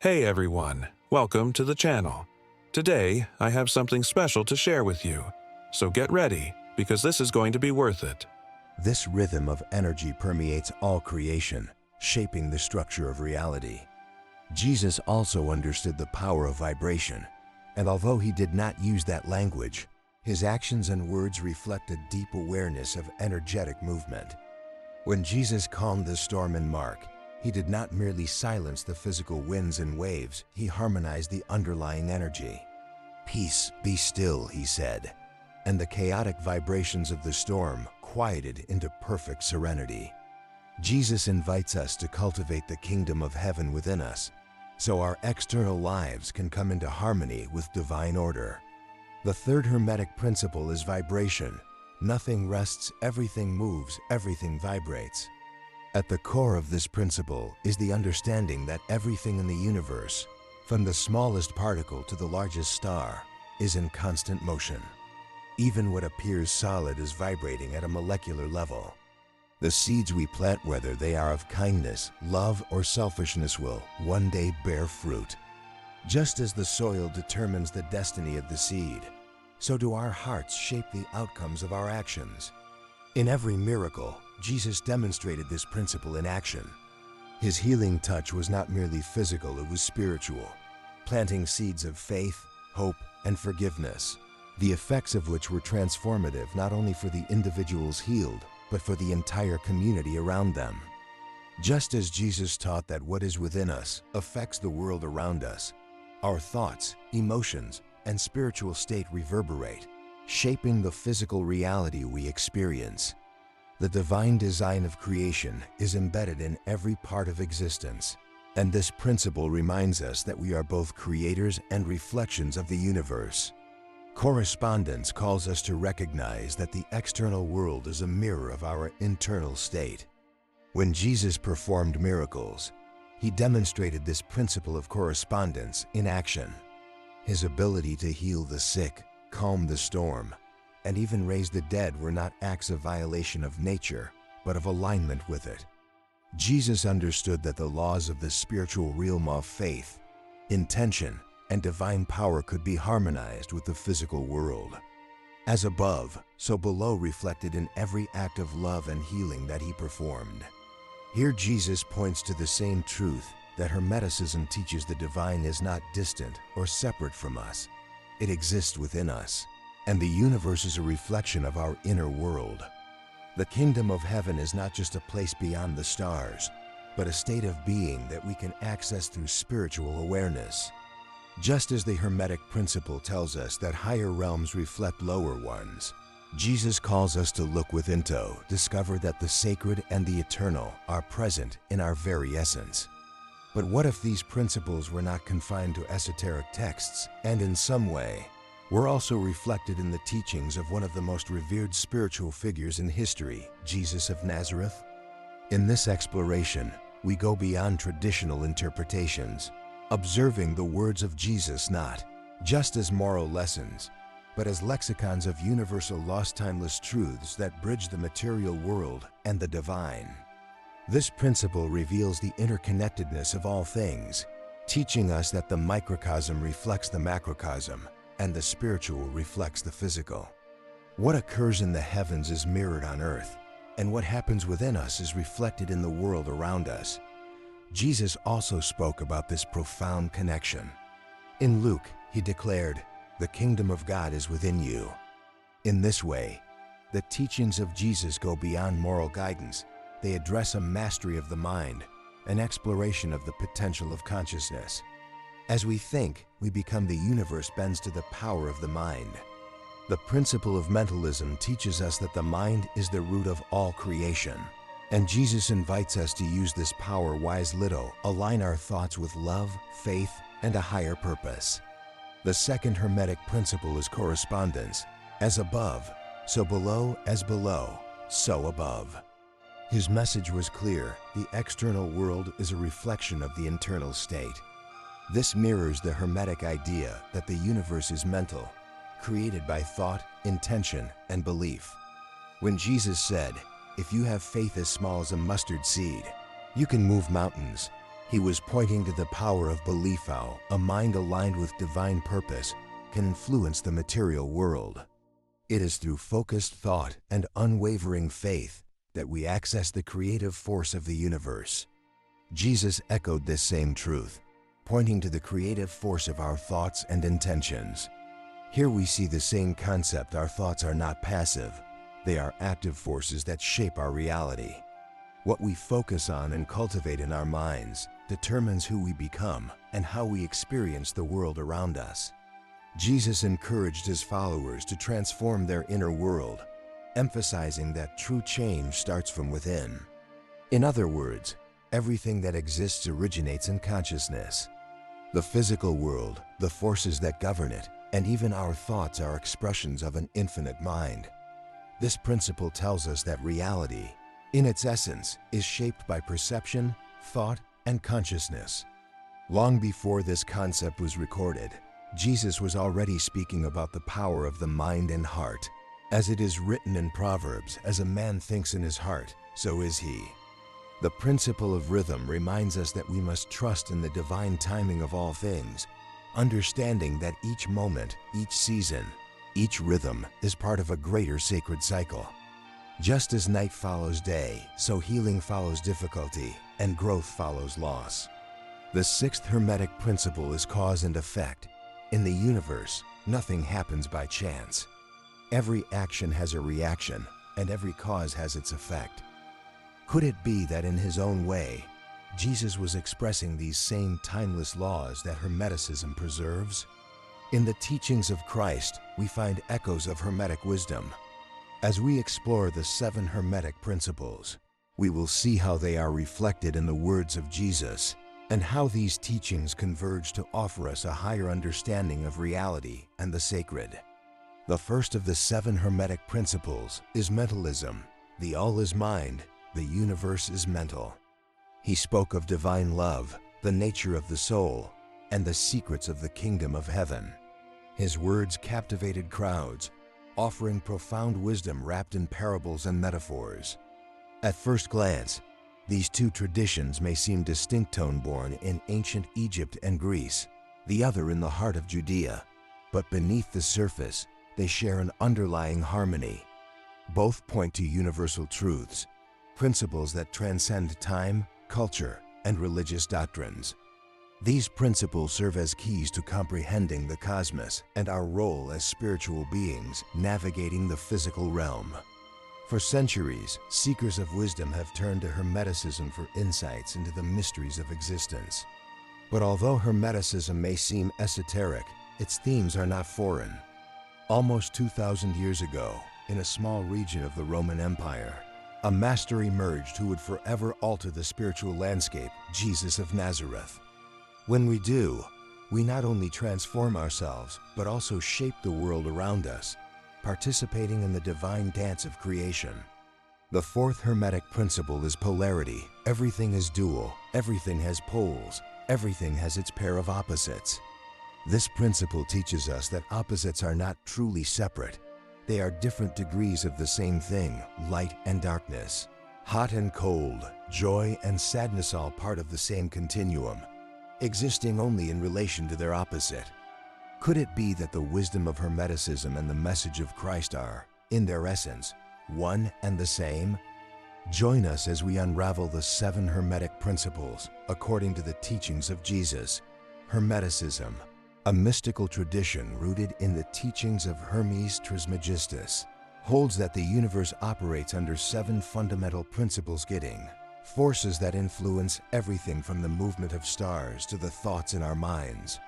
Hey everyone, welcome to the channel. Today, I have something special to share with you, so get ready because this is going to be worth it. This rhythm of energy permeates all creation, shaping the structure of reality. Jesus also understood the power of vibration, and although he did not use that language, his actions and words reflect a deep awareness of energetic movement. When Jesus calmed the storm in Mark, he did not merely silence the physical winds and waves, he harmonized the underlying energy. "Peace, be still," he said, and the chaotic vibrations of the storm quieted into perfect serenity. Jesus invites us to cultivate the kingdom of heaven within us, so our external lives can come into harmony with divine order. The third Hermetic principle is vibration. Nothing rests, everything moves, everything vibrates. At the core of this principle is the understanding that everything in the universe, from the smallest particle to the largest star, is in constant motion. Even what appears solid is vibrating at a molecular level. The seeds we plant, whether they are of kindness, love, or selfishness, will one day bear fruit. Just as the soil determines the destiny of the seed, so do our hearts shape the outcomes of our actions. In every miracle, Jesus demonstrated this principle in action. His healing touch was not merely physical, it was spiritual, planting seeds of faith, hope, and forgiveness, the effects of which were transformative not only for the individuals healed, but for the entire community around them. Just as Jesus taught that what is within us affects the world around us, our thoughts, emotions, and spiritual state reverberate, shaping the physical reality we experience. The divine design of creation is embedded in every part of existence, and this principle reminds us that we are both creators and reflections of the universe. Correspondence calls us to recognize that the external world is a mirror of our internal state. When Jesus performed miracles, he demonstrated this principle of correspondence in action. His ability to heal the sick, calm the storm, and even raise the dead were not acts of violation of nature, but of alignment with it. Jesus understood that the laws of the spiritual realm of faith, intention, and divine power could be harmonized with the physical world. As above, so below reflected in every act of love and healing that he performed. Here Jesus points to the same truth that Hermeticism teaches: the divine is not distant or separate from us. It exists within us, and the universe is a reflection of our inner world. The kingdom of heaven is not just a place beyond the stars, but a state of being that we can access through spiritual awareness. Just as the Hermetic principle tells us that higher realms reflect lower ones, Jesus calls us to look within to discover that the sacred and the eternal are present in our very essence. But what if these principles were not confined to esoteric texts, and in some way, were also reflected in the teachings of one of the most revered spiritual figures in history, Jesus of Nazareth? In this exploration, we go beyond traditional interpretations, observing the words of Jesus not just as moral lessons, but as lexicons of universal lost timeless truths that bridge the material world and the divine. This principle reveals the interconnectedness of all things, teaching us that the microcosm reflects the macrocosm, and the spiritual reflects the physical. What occurs in the heavens is mirrored on earth, and what happens within us is reflected in the world around us. Jesus also spoke about this profound connection. In Luke, he declared, "The kingdom of God is within you." In this way, the teachings of Jesus go beyond moral guidance. They address a mastery of the mind, an exploration of the potential of consciousness. As we think, we become the universe bends to the power of the mind. The principle of mentalism teaches us that the mind is the root of all creation, and Jesus invites us to use this power wisely to align our thoughts with love, faith, and a higher purpose. The second Hermetic principle is correspondence. As above, so below; as below, so above. His message was clear: the external world is a reflection of the internal state. This mirrors the Hermetic idea that the universe is mental, created by thought, intention, and belief. When Jesus said, "If you have faith as small as a mustard seed, you can move mountains," He was pointing to the power of belief, how a mind aligned with divine purpose can influence the material world. It is through focused thought and unwavering faith that we access the creative force of the universe. Jesus echoed this same truth, pointing to the creative force of our thoughts and intentions. Here we see the same concept. Our thoughts are not passive. They are active forces that shape our reality. What we focus on and cultivate in our minds determines who we become and how we experience the world around us. Jesus encouraged his followers to transform their inner world, emphasizing that true change starts from within. In other words, everything that exists originates in consciousness. The physical world, the forces that govern it, and even our thoughts are expressions of an infinite mind. This principle tells us that reality, in its essence, is shaped by perception, thought, and consciousness. Long before this concept was recorded, Jesus was already speaking about the power of the mind and heart. As it is written in Proverbs, "As a man thinks in his heart, so is he." The principle of rhythm reminds us that we must trust in the divine timing of all things, understanding that each moment, each season, each rhythm is part of a greater sacred cycle. Just as night follows day, so healing follows difficulty, and growth follows loss. The sixth Hermetic principle is cause and effect. In the universe, nothing happens by chance. Every action has a reaction, and every cause has its effect. Could it be that in his own way, Jesus was expressing these same timeless laws that Hermeticism preserves? In the teachings of Christ, we find echoes of Hermetic wisdom. As we explore the 7 Hermetic principles, we will see how they are reflected in the words of Jesus, and how these teachings converge to offer us a higher understanding of reality and the sacred. The first of the 7 Hermetic principles is mentalism. The all is mind, the universe is mental. He spoke of divine love, the nature of the soul, and the secrets of the kingdom of heaven. His words captivated crowds, offering profound wisdom wrapped in parables and metaphors. At first glance, these two traditions may seem distinct, tone-born in ancient Egypt and Greece, the other in the heart of Judea, but beneath the surface, they share an underlying harmony. Both point to universal truths, principles that transcend time, culture, and religious doctrines. These principles serve as keys to comprehending the cosmos and our role as spiritual beings navigating the physical realm. For centuries, seekers of wisdom have turned to Hermeticism for insights into the mysteries of existence. But although Hermeticism may seem esoteric, its themes are not foreign. Almost 2,000 years ago, in a small region of the Roman Empire, a master emerged who would forever alter the spiritual landscape: Jesus of Nazareth. When we do, we not only transform ourselves, but also shape the world around us, participating in the divine dance of creation. The fourth Hermetic principle is polarity. Everything is dual, everything has poles, everything has its pair of opposites. This principle teaches us that opposites are not truly separate. They are different degrees of the same thing: light and darkness, hot and cold, joy and sadness, all part of the same continuum, existing only in relation to their opposite. Could it be that the wisdom of Hermeticism and the message of Christ are, in their essence, one and the same? Join us as we unravel the 7 Hermetic principles according to the teachings of Jesus. Hermeticism, a mystical tradition rooted in the teachings of Hermes Trismegistus, holds that the universe operates under 7 fundamental principles, guiding forces that influence everything from the movement of stars to the thoughts in our minds.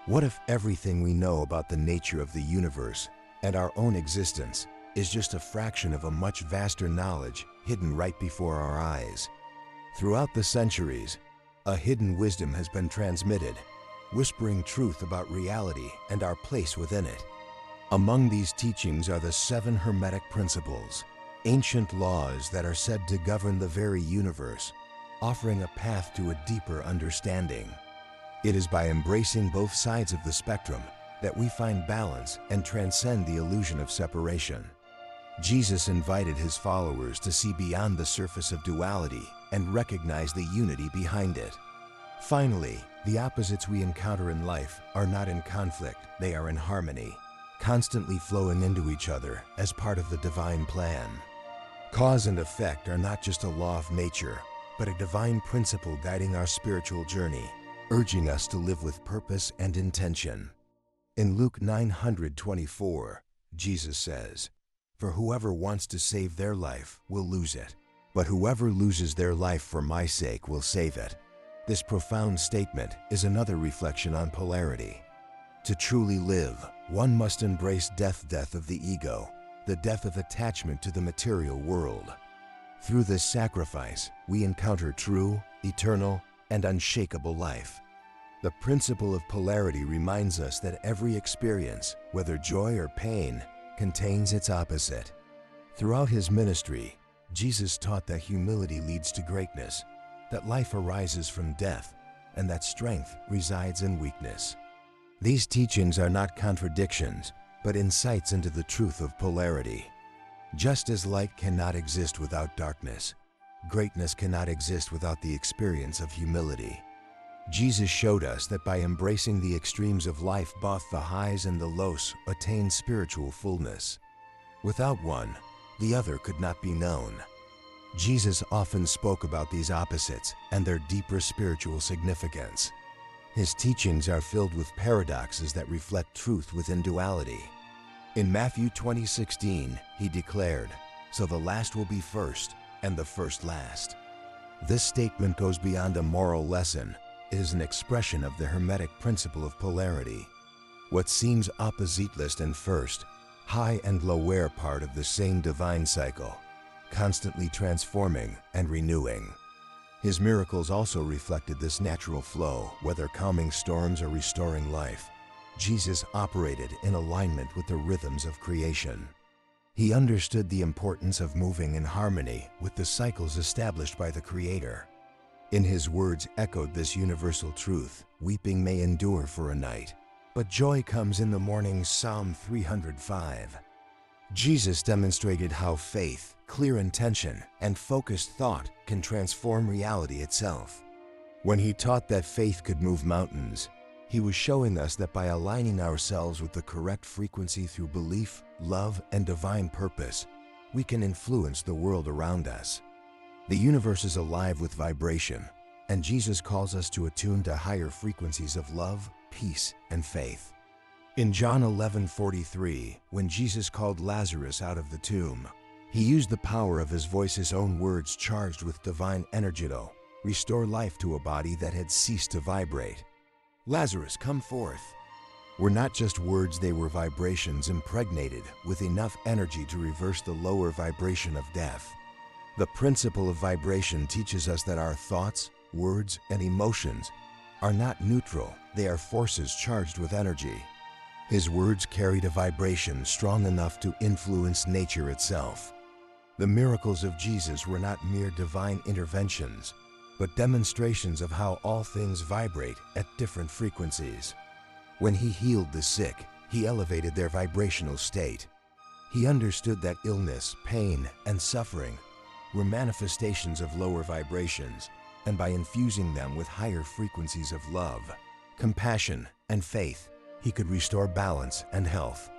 What if everything we know about the nature of the universe and our own existence is just a fraction of a much vaster knowledge hidden right before our eyes? Throughout the centuries, a hidden wisdom has been transmitted, whispering truth about reality and our place within it. Among these teachings are the 7 Hermetic principles, ancient laws that are said to govern the very universe, offering a path to a deeper understanding. It is by embracing both sides of the spectrum that we find balance and transcend the illusion of separation. Jesus invited his followers to see beyond the surface of duality and recognize the unity behind it. Finally, the opposites we encounter in life are not in conflict, they are in harmony, constantly flowing into each other as part of the divine plan. Cause and effect are not just a law of nature, but a divine principle guiding our spiritual journey, urging us to live with purpose and intention. In Luke 9:24, Jesus says, "For whoever wants to save their life will lose it, but whoever loses their life for my sake will save it." This profound statement is another reflection on polarity. To truly live, one must embrace death of the ego, the death of attachment to the material world. Through this sacrifice, we encounter true, eternal, and unshakable life. The principle of polarity reminds us that every experience, whether joy or pain, contains its opposite. Throughout his ministry, Jesus taught that humility leads to greatness, that life arises from death, and that strength resides in weakness. These teachings are not contradictions, but insights into the truth of polarity. Just as light cannot exist without darkness, greatness cannot exist without the experience of humility. Jesus showed us that by embracing the extremes of life, both the highs and the lows attain spiritual fullness. Without one, the other could not be known. Jesus often spoke about these opposites and their deeper spiritual significance. His teachings are filled with paradoxes that reflect truth within duality. In Matthew 20:16, he declared, "So the last will be first, and the first last." This statement goes beyond a moral lesson. It is an expression of the Hermetic principle of polarity. What seems oppositeless and first, high and low are part of the same divine cycle, constantly transforming and renewing. His miracles also reflected this natural flow, whether calming storms or restoring life. Jesus operated in alignment with the rhythms of creation. He understood the importance of moving in harmony with the cycles established by the Creator. In his words echoed this universal truth: "Weeping may endure for a night, but joy comes in the morning." Psalm 305. Jesus demonstrated how faith, clear intention, and focused thought can transform reality itself. When he taught that faith could move mountains, he was showing us that by aligning ourselves with the correct frequency through belief, love, and divine purpose, we can influence the world around us. The universe is alive with vibration, and Jesus calls us to attune to higher frequencies of love, peace, and faith. In John 11:43, when Jesus called Lazarus out of the tomb, he used the power of his voice, his own words charged with divine energy, to restore life to a body that had ceased to vibrate. "Lazarus, come forth," were not just words, they were vibrations impregnated with enough energy to reverse the lower vibration of death. The principle of vibration teaches us that our thoughts, words, and emotions are not neutral, they are forces charged with energy. His words carried a vibration strong enough to influence nature itself. The miracles of Jesus were not mere divine interventions, but demonstrations of how all things vibrate at different frequencies. When he healed the sick, he elevated their vibrational state. He understood that illness, pain, and suffering were manifestations of lower vibrations, and by infusing them with higher frequencies of love, compassion, and faith, he could restore balance and health.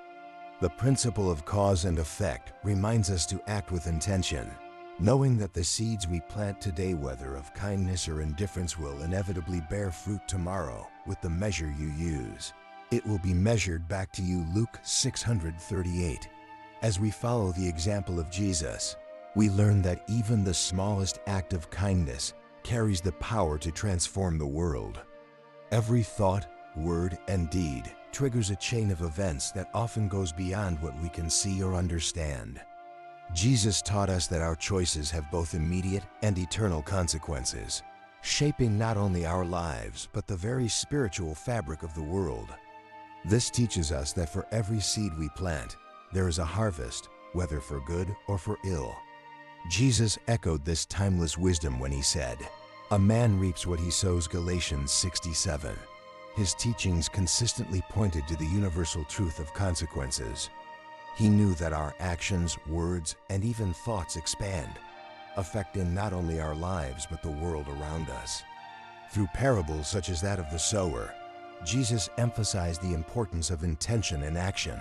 The principle of cause and effect reminds us to act with intention, knowing that the seeds we plant today, whether of kindness or indifference, will inevitably bear fruit tomorrow with the measure you use. It will be measured back to you. Luke 6:38. As we follow the example of Jesus, we learn that even the smallest act of kindness carries the power to transform the world. Every thought, word, and deed triggers a chain of events that often goes beyond what we can see or understand. Jesus taught us that our choices have both immediate and eternal consequences, shaping not only our lives, but the very spiritual fabric of the world. This teaches us that for every seed we plant, there is a harvest, whether for good or for ill. Jesus echoed this timeless wisdom when he said, "A man reaps what he sows." Galatians 6:7. His teachings consistently pointed to the universal truth of consequences. He knew that our actions, words, and even thoughts expand, affecting not only our lives but the world around us. Through parables such as that of the sower, Jesus emphasized the importance of intention and action.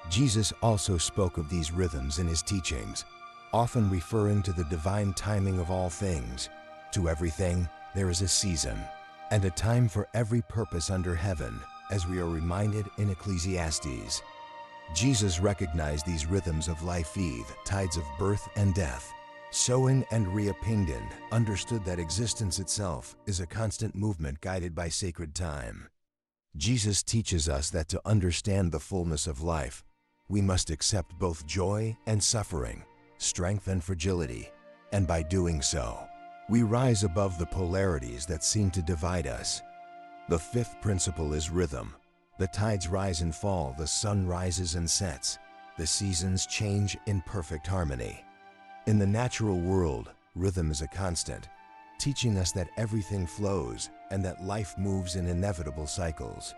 Jesus also spoke of these rhythms in his teachings, often referring to the divine timing of all things. To everything, there is a season, and a time for every purpose under heaven, as we are reminded in Ecclesiastes. Jesus recognized these rhythms of life, the tides of birth and death. Soen and Riapingdan understood that existence itself is a constant movement guided by sacred time. Jesus teaches us that to understand the fullness of life, we must accept both joy and suffering, strength and fragility, and by doing so, we rise above the polarities that seem to divide us. The fifth principle is rhythm. The tides rise and fall, the sun rises and sets, the seasons change in perfect harmony. In the natural world, rhythm is a constant, teaching us that everything flows and that life moves in inevitable cycles.